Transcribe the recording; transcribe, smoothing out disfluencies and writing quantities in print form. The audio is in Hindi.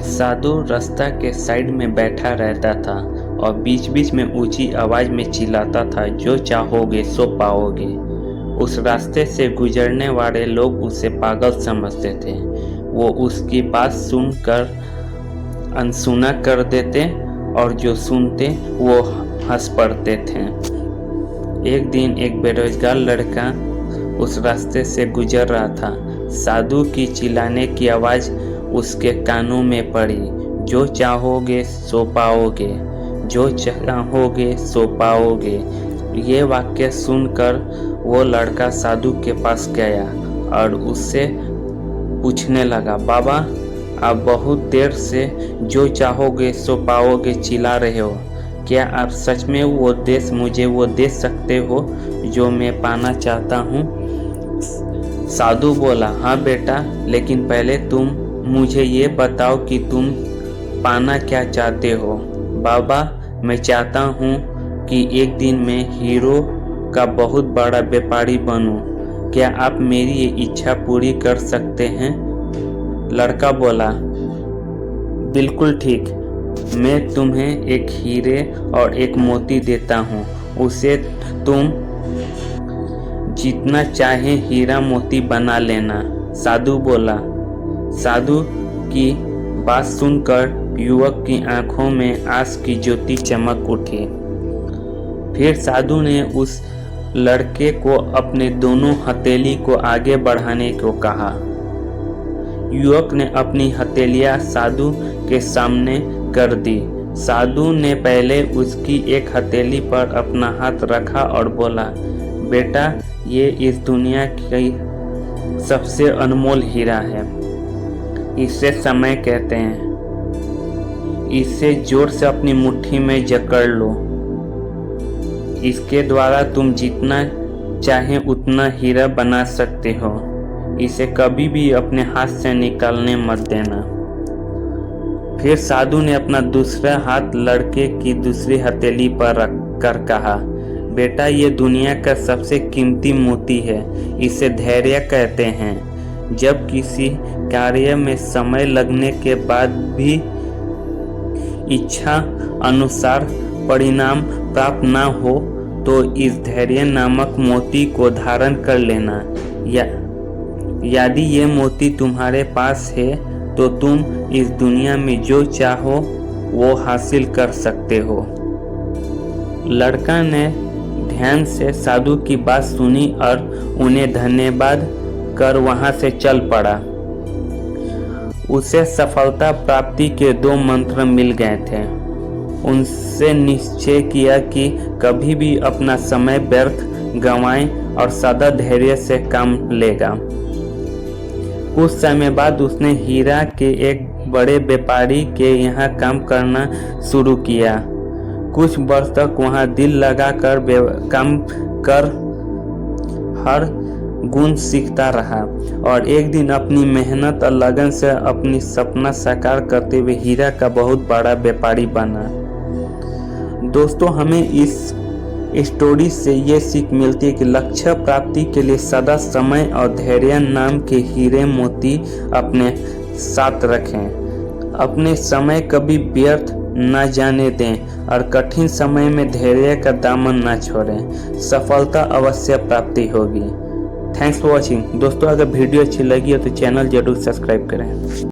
साधु रास्ता के साइड में बैठा रहता था और बीच बीच में ऊंची आवाज में चिल्लाता था, जो चाहोगे सो पाओगे। उस रास्ते से गुजरने वाले लोग उसे पागल समझते थे। वो उसकी बात सुनकर अनसुना कर देते और जो सुनते वो हंस पड़ते थे। एक दिन एक बेरोजगार लड़का उस रास्ते से गुजर रहा था। साधु की चिल्लाने की आवाज उसके कानों में पड़ी, जो चाहोगे सो पाओगे, जो चाहोगे सो पाओगे। ये वाक्य सुनकर वो लड़का साधु के पास गया और उससे पूछने लगा, बाबा आप बहुत देर से जो चाहोगे सो पाओगे चिल्ला रहे हो, क्या आप सच में मुझे वो दे सकते हो जो मैं पाना चाहता हूँ? साधु बोला, हाँ बेटा, लेकिन पहले तुम मुझे ये बताओ कि तुम पाना क्या चाहते हो। बाबा मैं चाहता हूँ कि एक दिन मैं हीरो का बहुत बड़ा व्यापारी बनूं। क्या आप मेरी ये इच्छा पूरी कर सकते हैं? लड़का बोला, बिल्कुल ठीक, मैं तुम्हें एक हीरे और एक मोती देता हूँ, उसे तुम जितना चाहे हीरा मोती बना लेना। साधु बोला। साधु की बात सुनकर युवक की आंखों में आस की ज्योति चमक उठी। फिर साधु ने उस लड़के को अपने दोनों हथेली को आगे बढ़ाने को कहा। युवक ने अपनी हथेलियां साधु के सामने कर दी। साधु ने पहले उसकी एक हथेली पर अपना हाथ रखा और बोला, बेटा ये इस दुनिया की सबसे अनमोल हीरा है, इसे समय कहते हैं। इसे जोर से अपनी मुट्ठी में जकड़ लो। इसके द्वारा तुम जितना चाहे उतना हीरा बना सकते हो। इसे कभी भी अपने हाथ से निकालने मत देना। फिर साधु ने अपना दूसरा हाथ लड़के की दूसरी हथेली पर रख कर कहा, बेटा ये दुनिया का सबसे कीमती मोती है, इसे धैर्य कहते हैं। जब किसी कार्य में समय लगने के बाद भी इच्छा अनुसार परिणाम प्राप्त न हो तो इस धैर्य नामक मोती को धारण कर लेना। यदि ये मोती तुम्हारे पास है तो तुम इस दुनिया में जो चाहो वो हासिल कर सकते हो। लड़का ने ध्यान से साधु की बात सुनी और उन्हें धन्यवाद कर वहां से चल पड़ा। उसे सफलता प्राप्ति के 2 मंत्र मिल गए थे। उनसे निश्चय किया कि कभी भी अपना समय व्यर्थ गंवाए और सदा धैर्य से काम लेगा। कुछ समय बाद उसने हीरा के एक बड़े व्यापारी के यहाँ काम करना शुरू किया। कुछ वर्ष तक वहाँ दिल लगाकर काम कर हर गुण सीखता रहा और एक दिन अपनी मेहनत और लगन से अपनी सपना साकार करते हुए हीरा का बहुत बड़ा व्यापारी बना। दोस्तों हमें इस स्टोरी से ये सीख मिलती है कि लक्ष्य प्राप्ति के लिए सदा समय और धैर्य नाम के हीरे मोती अपने साथ रखें। अपने समय कभी व्यर्थ न जाने दें और कठिन समय में धैर्य का दामन न छोड़ें। सफलता अवश्य प्राप्ति होगी। Thanks for watching. दोस्तों अगर वीडियो अच्छी लगी हो तो चैनल जरूर सब्सक्राइब करें।